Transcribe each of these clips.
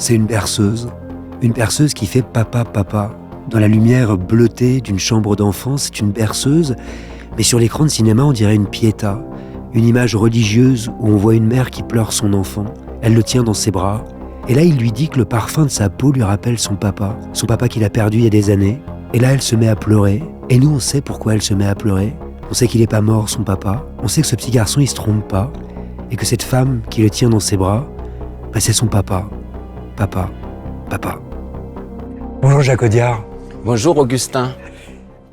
C'est une berceuse qui fait papa, papa. Dans la lumière bleutée d'une chambre d'enfant, c'est une berceuse, mais sur l'écran de cinéma, on dirait une pietà, une image religieuse où on voit une mère qui pleure son enfant. Elle le tient dans ses bras, et là, il lui dit que le parfum de sa peau lui rappelle son papa qu'il a perdu il y a des années. Et là, elle se met à pleurer, et nous, on sait pourquoi elle se met à pleurer. On sait qu'il n'est pas mort, son papa. On sait que ce petit garçon, il se trompe pas, et que cette femme qui le tient dans ses bras, c'est son papa. Papa, papa. Bonjour Jacques Audiard. Bonjour Augustin.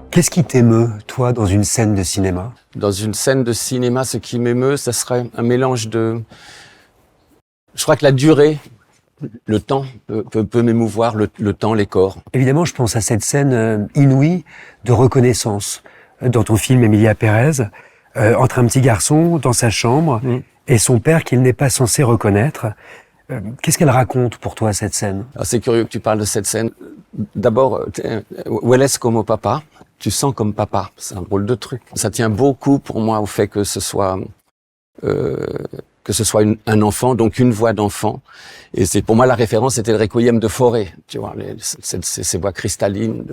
Qu'est-ce qui t'émeut, toi, dans une scène de cinéma ? Dans une scène de cinéma, ce qui m'émeut, ça serait un mélange de... Je crois que la durée, le temps peut m'émouvoir, le temps, les corps. Évidemment, je pense à cette scène inouïe de reconnaissance dans ton film Emilia Pérez, entre un petit garçon dans sa chambre et son père qu'il n'est pas censé reconnaître. Qu'est-ce qu'elle raconte pour toi, cette scène ? Alors, c'est curieux que tu parles de cette scène. D'abord, Hueles como papa, tu sens comme papa. C'est un drôle de truc. Ça tient beaucoup pour moi au fait que ce soit un enfant, donc une voix d'enfant. Et c'est pour moi la référence, c'était le Requiem de Fauré. Tu vois, ces voix cristallines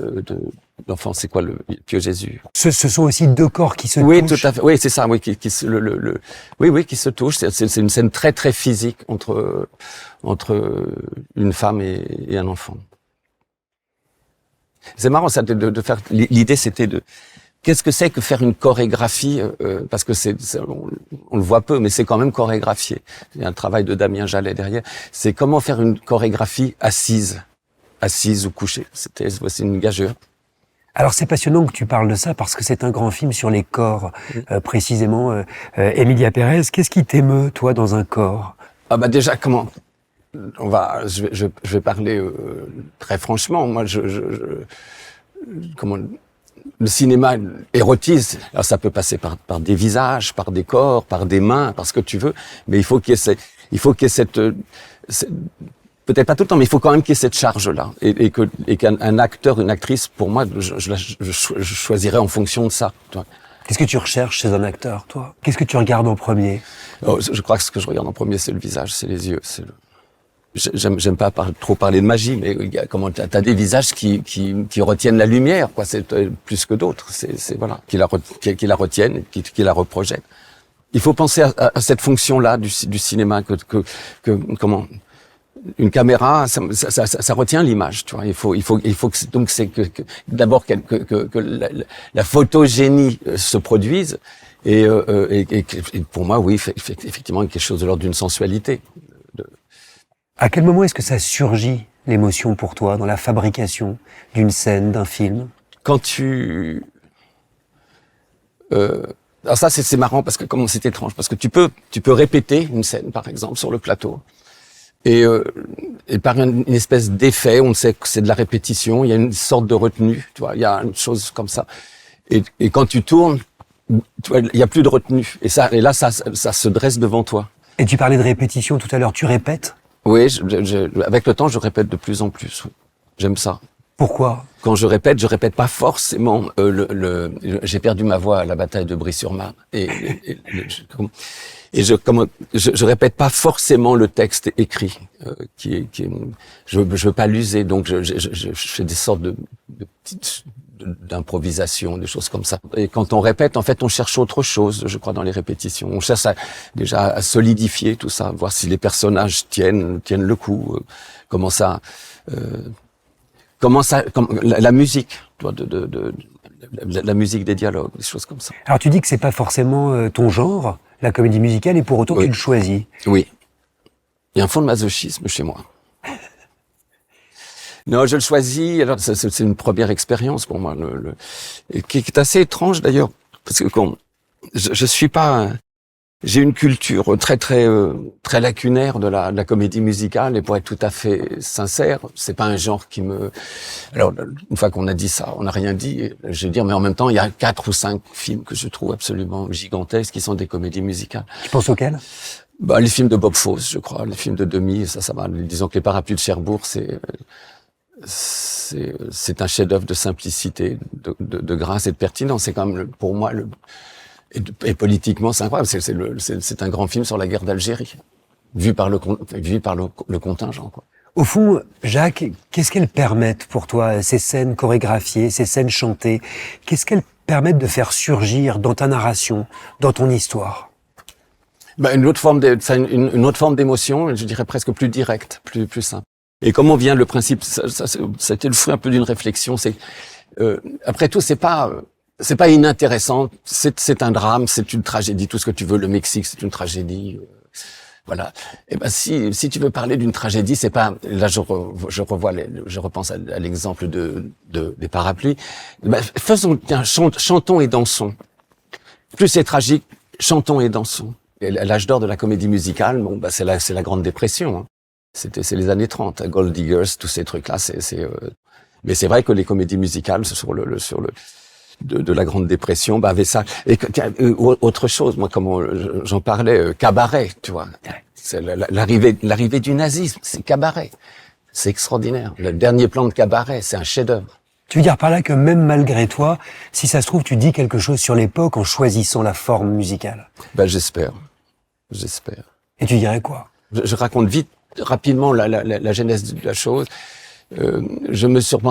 d'enfant. C'est quoi le Pieux Jésus? Ce sont aussi deux corps qui se touchent. Oui, tout à fait. Oui, c'est ça. Oui, qui qui se touchent. C'est une scène très très physique entre une femme et un enfant. C'est marrant ça de faire. L'idée, c'était de qu'est-ce que c'est que faire une chorégraphie, parce que on le voit peu, mais c'est quand même chorégraphié. Il y a un travail de Damien Jallet derrière. C'est comment faire une chorégraphie assise ou couchée. C'est une gageure. Alors c'est passionnant que tu parles de ça parce que c'est un grand film sur les corps, précisément. Emilia Pérez, qu'est-ce qui t'émeut, toi, dans un corps ? Ah bah déjà, comment je vais parler très franchement. Moi, le cinéma érotise. Alors ça peut passer par des visages, par des corps, par des mains, par ce que tu veux, mais il faut qu'il y ait cette peut-être pas tout le temps, mais il faut quand même qu'il y ait cette charge-là, et qu'un acteur, une actrice, pour moi, je choisirais en fonction de ça. Qu'est-ce que tu recherches chez un acteur, toi ? Qu'est-ce que tu regardes en premier ? Je crois que ce que je regarde en premier, c'est le visage, c'est les yeux, J'aime pas trop parler de magie, mais t'as des visages qui retiennent la lumière, quoi. C'est plus que d'autres. C'est voilà, qui la retiennent, qui la reprojettent. Il faut penser à cette fonction-là du cinéma que une caméra, ça retient l'image, tu vois. Il faut que donc c'est que d'abord que la photogénie se produise et pour moi, oui, effectivement, quelque chose de l'ordre d'une sensualité. À quel moment est-ce que ça surgit, l'émotion pour toi, dans la fabrication d'une scène, d'un film ? Quand alors ça, c'est marrant parce que c'est étrange, parce que tu peux répéter une scène, par exemple, sur le plateau, et par une espèce d'effet, on sait que c'est de la répétition, il y a une sorte de retenue, tu vois, il y a une chose comme ça. Et quand tu tournes, tu vois, il y a plus de retenue. Et là, ça se dresse devant toi. Et tu parlais de répétition tout à l'heure, tu répètes ? Oui, avec le temps, je répète de plus en plus. Oui. J'aime ça. Pourquoi ? Quand je répète pas forcément j'ai perdu ma voix à la bataille de Brie-sur-Marne je répète pas forcément le texte écrit je veux pas l'user, donc je fais des sortes de petites d'improvisation, des choses comme ça. Et quand on répète, en fait, on cherche autre chose, je crois, dans les répétitions. On cherche déjà à solidifier tout ça, voir si les personnages tiennent le coup, comment la musique, la musique des dialogues, des choses comme ça. Alors tu dis que c'est pas forcément ton genre, la comédie musicale, et pour autant tu le choisis. Oui. Il y a un fond de masochisme chez moi. Non, je le choisis. Alors c'est une première expérience pour moi, qui est assez étrange d'ailleurs, parce que je suis pas. J'ai une culture très lacunaire de la comédie musicale, et pour être tout à fait sincère, c'est pas un genre qui me. Alors une fois qu'on a dit ça, on n'a rien dit. Je veux dire, mais en même temps, il y a 4 ou 5 films que je trouve absolument gigantesques qui sont des comédies musicales. Tu penses auxquels ? Les films de Bob Fosse, je crois, les films de Demy, ça va. Disons que Les Parapluies de Cherbourg, c'est un chef-d'œuvre de simplicité, de grâce et de pertinence. C'est quand même pour moi et politiquement c'est incroyable. C'est un grand film sur la guerre d'Algérie, vu par le contingent, quoi. Au fond, Jacques, qu'est-ce qu'elles permettent pour toi, ces scènes chorégraphiées, ces scènes chantées? Qu'est-ce qu'elles permettent de faire surgir dans ta narration, dans ton histoire? Une autre forme une autre forme d'émotion, je dirais presque plus directe, plus simple. Et comment vient le principe? C'était le fruit un peu d'une réflexion. C'est après tout, c'est pas inintéressant. C'est un drame, c'est une tragédie, tout ce que tu veux. Le Mexique, c'est une tragédie. Voilà. Et ben si tu veux parler d'une tragédie, c'est pas là je repense à l'exemple des parapluies. Chantons et dansons. Plus c'est tragique, chantons et dansons. Et l'âge d'or de la comédie musicale, c'est la Grande Dépression. Hein. C'est les années 30, Gold Diggers, tous ces trucs-là. Mais c'est vrai que les comédies musicales de la Grande Dépression, avaient ça. Et autre chose, moi, comme j'en parlais, cabaret, tu vois. C'est l'arrivée du nazisme, c'est cabaret. C'est extraordinaire. Le dernier plan de cabaret, c'est un chef-d'œuvre. Tu veux dire par là que même malgré toi, si ça se trouve, tu dis quelque chose sur l'époque en choisissant la forme musicale? J'espère. Et tu dirais quoi? Je raconte rapidement la genèse de la chose. Je me surprends,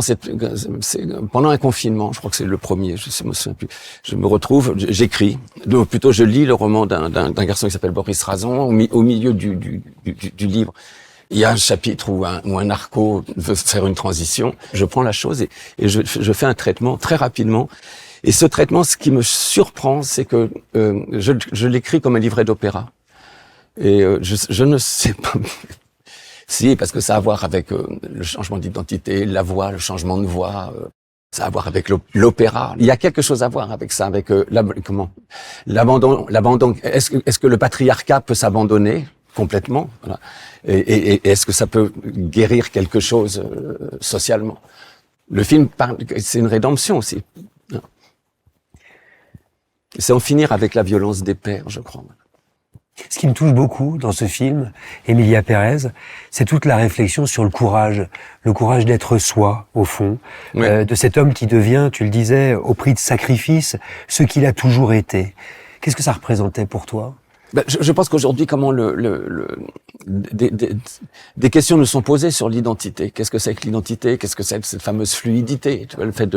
pendant un confinement, je crois que c'est le premier, je me souviens plus. Je me retrouve, j'écris, plutôt je lis le roman d'un garçon qui s'appelle Boris Razon. Au milieu du livre, il y a un chapitre où un narco veut faire une transition. Je prends la chose et je fais un traitement très rapidement. Et ce traitement, ce qui me surprend, c'est que je l'écris comme un livret d'opéra. Et je ne sais pas. Si, parce que ça a à voir avec le changement d'identité, la voix, le changement de voix, ça a à voir avec l'opéra. Il y a quelque chose à voir avec ça, avec l'abandon. Est-ce que le patriarcat peut s'abandonner complètement, voilà. Et est-ce que ça peut guérir quelque chose socialement? Le film c'est une rédemption aussi. C'est en finir avec la violence des pères, je crois. Ce qui me touche beaucoup dans ce film, Emilia Pérez, c'est toute la réflexion sur le courage d'être soi, au fond, oui. De cet homme qui devient, tu le disais, au prix de sacrifice, ce qu'il a toujours été. Qu'est-ce que ça représentait pour toi? Je pense qu'aujourd'hui, comment des questions nous sont posées sur l'identité. Qu'est-ce que c'est que l'identité? Qu'est-ce que c'est cette fameuse fluidité? Tu vois, le fait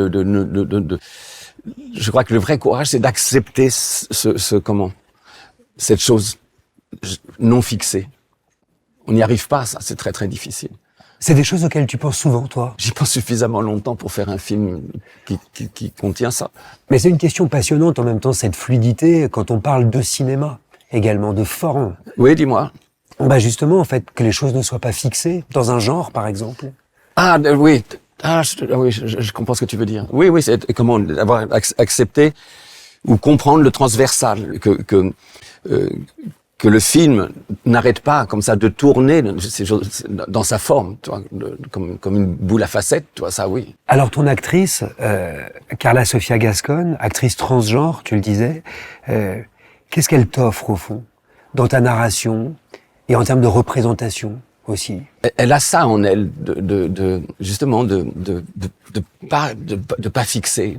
je crois que le vrai courage, c'est d'accepter cette chose non fixée. On n'y arrive pas, ça, c'est très très difficile. C'est des choses auxquelles tu penses souvent, toi? J'y pense suffisamment longtemps pour faire un film qui contient ça. Mais c'est une question passionnante en même temps, cette fluidité, quand on parle de cinéma, également, de forme. Oui, dis-moi. Justement, en fait, que les choses ne soient pas fixées, dans un genre, par exemple. Oui. Je comprends ce que tu veux dire. Oui, c'est comment avoir accepté ou comprendre le transversal, que le film n'arrête pas comme ça de tourner dans sa forme, tu vois, comme une boule à facettes, tu vois, ça oui. Alors ton actrice, Carla Sofia Gascon, actrice transgenre, tu le disais, qu'est-ce qu'elle t'offre au fond, dans ta narration et en termes de représentation aussi? Elle a ça en elle, justement de pas fixer.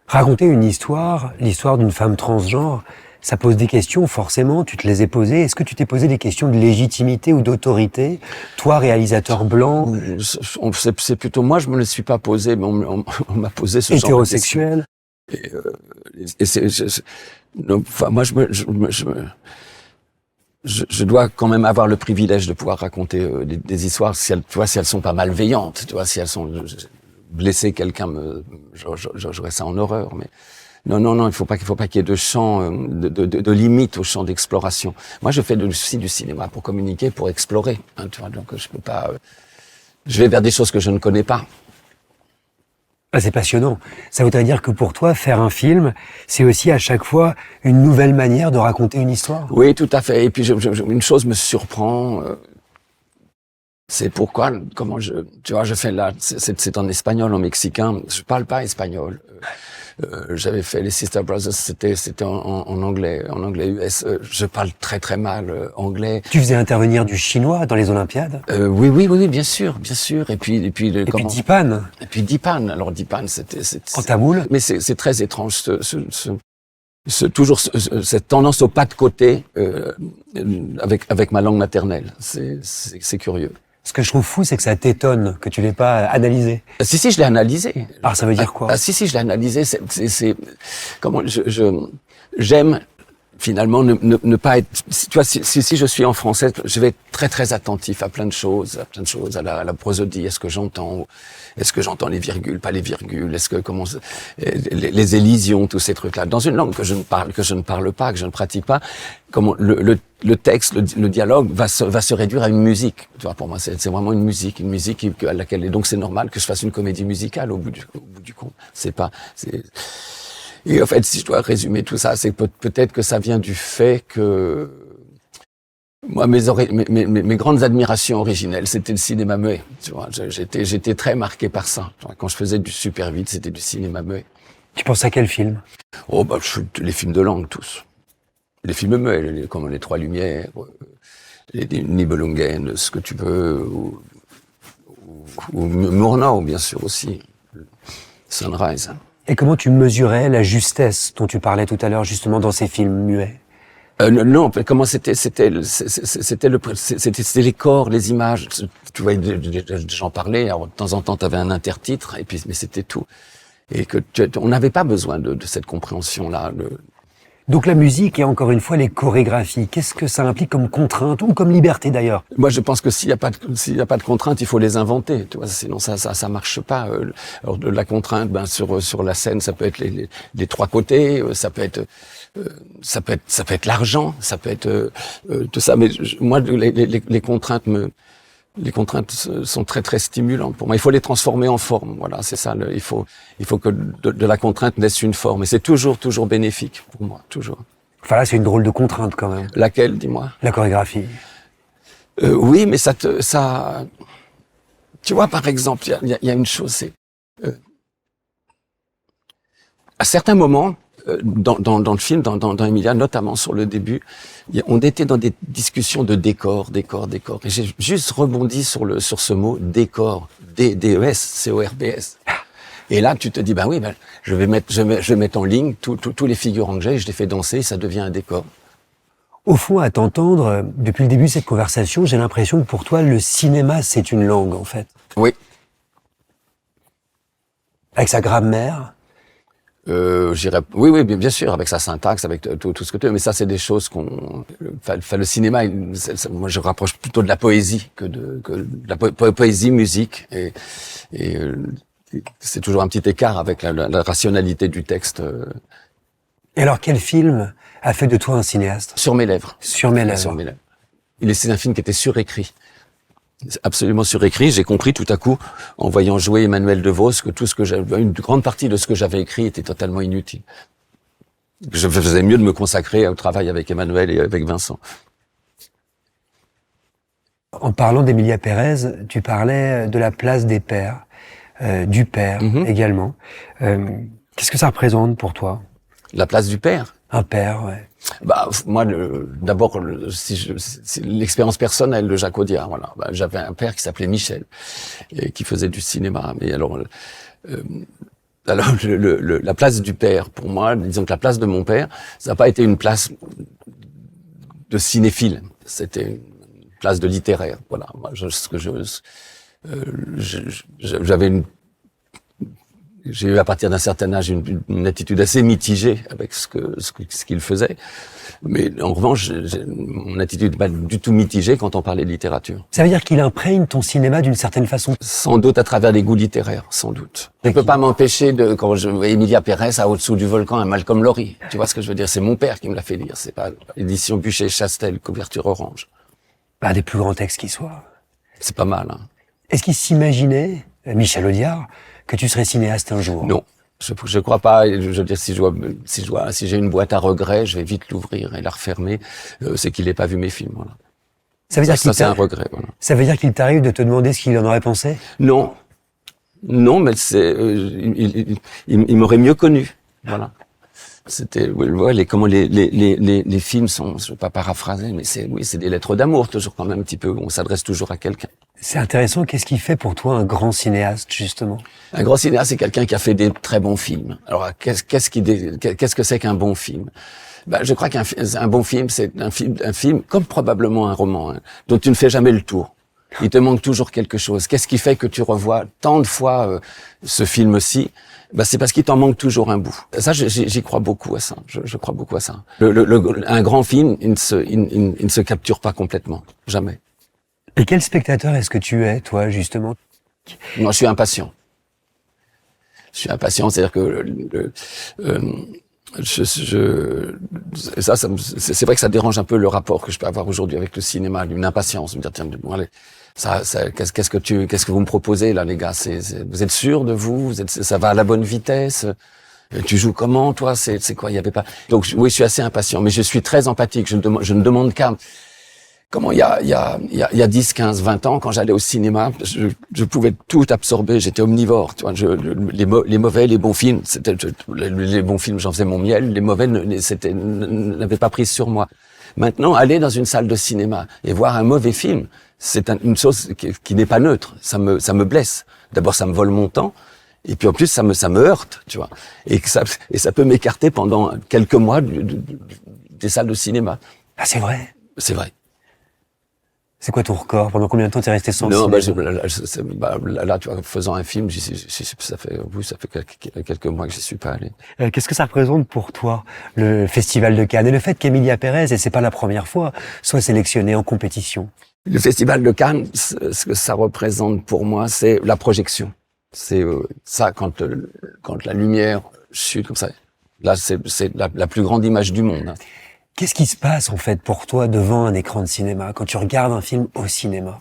Raconter une histoire, l'histoire d'une femme transgenre, ça pose des questions, forcément, tu te les as posées. Est-ce que tu t'es posé des questions de légitimité ou d'autorité? Toi, réalisateur blanc. C'est plutôt moi, je me le suis pas posé, mais on m'a posé ce genre de hétérosexuel. Moi, je dois quand même avoir le privilège de pouvoir raconter des histoires, si elles sont pas malveillantes, tu vois, si elles sont blesser quelqu'un, j'aurais ça en horreur, mais non, il faut pas qu'il y ait de champ, de limite au champ d'exploration. Moi, je fais aussi du cinéma pour communiquer, pour explorer, hein, tu vois, donc je peux pas, je vais vers des choses que je ne connais pas. C'est passionnant. Ça voudrait dire que pour toi, faire un film, c'est aussi à chaque fois une nouvelle manière de raconter une histoire? Oui, tout à fait. Et puis, une chose me surprend, c'est pourquoi, je fais là, c'est en espagnol, en mexicain, je parle pas espagnol. J'avais fait les Sister Brothers, c'était en anglais US. Je parle très très mal anglais. Tu faisais intervenir du chinois dans les Olympiades? Oui, bien sûr. Et puis Dipan. Et puis Dipan. Alors Dipan, c'était en tamoul. Mais c'est très étrange, toujours cette tendance au pas de côté avec ma langue maternelle. C'est curieux. Ce que je trouve fou, c'est que ça t'étonne que tu l'aies pas analysé. Si, je l'ai analysé. Alors, ça veut dire quoi? Si, je l'ai analysé. Comment j'aime finalement ne pas être. Tu vois, si je suis en français, je vais être très très attentif à plein de choses, à la prosodie. Est-ce que j'entends les virgules, pas les virgules? Est-ce que les élisions, tous ces trucs-là, dans une langue que je ne parle pas, que je ne pratique pas, comment le texte, le dialogue va se réduire à une musique. Tu vois, pour moi, c'est vraiment une musique à laquelle, et donc c'est normal que je fasse une comédie musicale au bout du compte. Et en fait, si je dois résumer tout ça, c'est peut-être que ça vient du fait que moi, mes grandes admirations originelles, c'était le cinéma muet. Tu vois, j'étais très marqué par ça. Quand je faisais du super vite, c'était du cinéma muet. Tu penses à quel film? Oh, les films de langue, tous. Les films muets, comme Les Trois Lumières, les Nibelungen, ce que tu veux, ou Murnau, bien sûr, aussi. Sunrise. Et comment tu mesurais la justesse dont tu parlais tout à l'heure, justement, dans ces films muets? Non, comment c'était les corps, les images. Tu vois, j'en parlais. Alors, de temps en temps, tu avais un intertitre, mais c'était tout. Et que on n'avait pas besoin de cette compréhension-là. Donc la musique et encore une fois les chorégraphies, qu'est-ce que ça implique comme contrainte ou comme liberté d'ailleurs? Moi, je pense que s'il y a pas de contrainte, il faut les inventer. Tu vois, sinon ça marche pas. Alors de la contrainte, sur la scène, ça peut être les trois côtés, ça peut être l'argent, ça peut être tout ça. Mais moi, les contraintes les contraintes sont très très stimulantes pour moi. Il faut les transformer en forme. Voilà, c'est ça. Il faut que de la contrainte naisse une forme. Et c'est toujours bénéfique pour moi, toujours. Enfin là, c'est une drôle de contrainte quand même. Laquelle, dis-moi? La chorégraphie. Oui, mais ça. Tu vois, par exemple, il y a une chose, c'est à certains moments. Dans le film, dans Emilia, notamment sur le début, on était dans des discussions de décor. Et j'ai juste rebondi sur ce mot décor, D-E-S, C-O-R-B-S. Et là, tu te dis, je vais mettre en ligne tous les figurants que j'ai, je les fais danser, et ça devient un décor. Au fond, à t'entendre, depuis le début de cette conversation, j'ai l'impression que pour toi, le cinéma, c'est une langue, en fait. Oui. Avec sa grammaire. Oui, bien sûr, avec sa syntaxe, avec tout ce que tu veux, mais ça, c'est des choses le cinéma, moi, je rapproche plutôt de la poésie que de la poésie, musique, et c'est toujours un petit écart avec la rationalité du texte. Et alors, quel film a fait de toi un cinéaste? Sur mes lèvres. Sur mes lèvres. C'est un film qui était surécrit. Absolument surécrit. J'ai compris tout à coup, en voyant jouer Emmanuel DeVos, que une grande partie de ce que j'avais écrit était totalement inutile. Je faisais mieux de me consacrer au travail avec Emmanuel et avec Vincent. En parlant d'Emilia Pérez, tu parlais de la place des pères, du père également. Qu'est-ce que ça représente pour toi? La place du père? Un père, ouais. Moi, d'abord, c'est l'expérience personnelle de Jacques Audiard. Voilà. J'avais un père qui s'appelait Michel et qui faisait du cinéma. Mais alors, la place du père, pour moi, disons que la place de mon père, ça n'a pas été une place de cinéphile. C'était une place de littéraire. Voilà. Moi, j'ai eu à partir d'un certain âge une attitude assez mitigée avec ce qu'il faisait. Mais en revanche, mon attitude n'est pas du tout mitigée quand on parlait de littérature. Ça veut dire qu'il imprègne ton cinéma d'une certaine façon? Sans doute à travers les goûts littéraires, sans doute. Je ne peux pas m'empêcher quand je vois Emilia Pérez à Au-dessous du volcan, un Malcolm Lowry. Tu vois ce que je veux dire? C'est mon père qui me l'a fait lire. C'est pas édition Buchet-Chastel, couverture orange. Un des plus grands textes qui soit. C'est pas mal, hein. Est-ce qu'il s'imaginait, Michel Audiard, que tu serais cinéaste un jour? Non, je crois pas. Je veux dire, si j'ai une boîte à regrets, je vais vite l'ouvrir et la refermer. C'est qu'il n'ait pas vu mes films. Voilà. Ça veut dire c'est un regret. Voilà. Ça veut dire qu'il t'arrive de te demander ce qu'il en aurait pensé? Non, mais il m'aurait mieux connu. Voilà. C'était comment les films sont, je vais pas paraphraser, mais c'est des lettres d'amour toujours quand même un petit peu. On s'adresse toujours à quelqu'un. C'est intéressant. Qu'est-ce qui fait pour toi un grand cinéaste, justement? Un grand cinéaste, c'est quelqu'un qui a fait des très bons films. Alors, qu'est-ce que c'est qu'un bon film? Je crois qu'un bon film, c'est un film comme probablement un roman, hein, dont tu ne fais jamais le tour. Il te manque toujours quelque chose. Qu'est-ce qui fait que tu revois tant de fois ce film-ci? C'est parce qu'il t'en manque toujours un bout. Ça, j'y crois beaucoup à ça. Je crois beaucoup à ça. Un grand film, il ne se capture pas complètement. Jamais. Et quel spectateur est-ce que tu es, toi, justement? Moi, je suis impatient. C'est-à-dire que c'est vrai que ça dérange un peu le rapport que je peux avoir aujourd'hui avec le cinéma, une impatience, me dire tiens, bon allez, qu'est-ce que vous me proposez là, les gars, vous êtes sûrs de vous, ça va à la bonne vitesse, tu joues comment, toi, c'est quoi, il y avait pas. Donc oui, je suis assez impatient, mais je suis très empathique. Je ne demande qu'à. Comment il y a 10, 15, 20 ans, quand j'allais au cinéma, je pouvais tout absorber, j'étais omnivore, tu vois, les mauvais, les bons films, les bons films, j'en faisais mon miel, les mauvais n'avaient pas prise sur moi. Maintenant, aller dans une salle de cinéma et voir un mauvais film, c'est une chose qui n'est pas neutre, ça me blesse. D'abord, ça me vole mon temps, et puis en plus, ça me heurte, tu vois, et ça peut m'écarter pendant quelques mois des salles de cinéma. Ah, c'est vrai? C'est vrai. C'est quoi ton record? Pendant combien de temps t'es resté sans cinéma? Là, tu vois, faisant un film, ça fait quelques mois que j'y suis pas allé. Qu'est-ce que ça représente pour toi, le Festival de Cannes, et le fait qu'Emilia Pérez, et c'est pas la première fois, soit sélectionnée en compétition? Le Festival de Cannes, ce que ça représente pour moi, c'est la projection. C'est ça, quand la lumière chute comme ça. Là, c'est la plus grande image du monde. Qu'est-ce qui se passe, en fait, pour toi, devant un écran de cinéma, quand tu regardes un film au cinéma?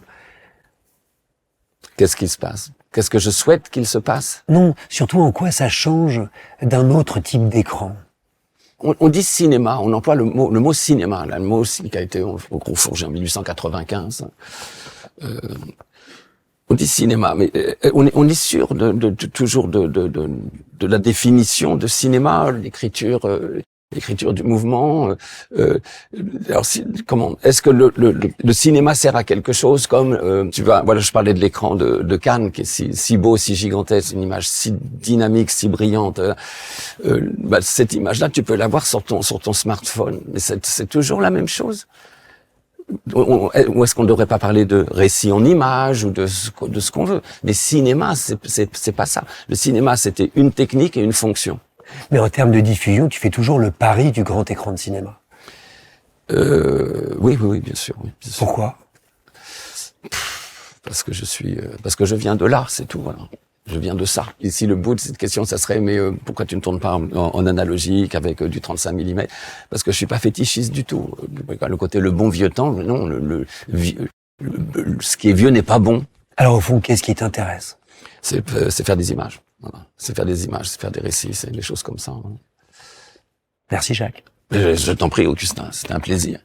Qu'est-ce qui se passe? Qu'est-ce que je souhaite qu'il se passe? Non, surtout en quoi ça change d'un autre type d'écran? On dit cinéma, on emploie le mot cinéma, là, le mot aussi qui a été forgé en 1895. On dit cinéma, mais on est sûr toujours de la définition de cinéma, l'écriture du mouvement. Alors, comment est-ce que le cinéma sert à quelque chose comme voilà, je parlais de l'écran de Cannes qui est si beau, si gigantesque, une image si dynamique, si brillante. Cette image-là, tu peux l'avoir sur ton smartphone, mais c'est toujours la même chose. Ou est-ce qu'on ne devrait pas parler de récit en image ou de ce qu'on veut? Mais cinéma, c'est pas ça. Le cinéma, c'était une technique et une fonction. Mais en termes de diffusion, tu fais toujours le pari du grand écran de cinéma. Oui, bien sûr. Oui, bien sûr. Pourquoi? Parce que je viens de là, c'est tout. Voilà. Je viens de ça. Ici, le bout de cette question, ça serait, mais pourquoi tu ne tournes pas en analogique avec du 35 mm? Parce que je suis pas fétichiste du tout. Le côté le bon vieux temps, non, ce qui est vieux n'est pas bon. Alors au fond, qu'est-ce qui t'intéresse? C'est faire des images. Voilà. C'est faire des images, c'est faire des récits, c'est des choses comme ça. Merci Jacques. Je t'en prie, Augustin, c'était un plaisir.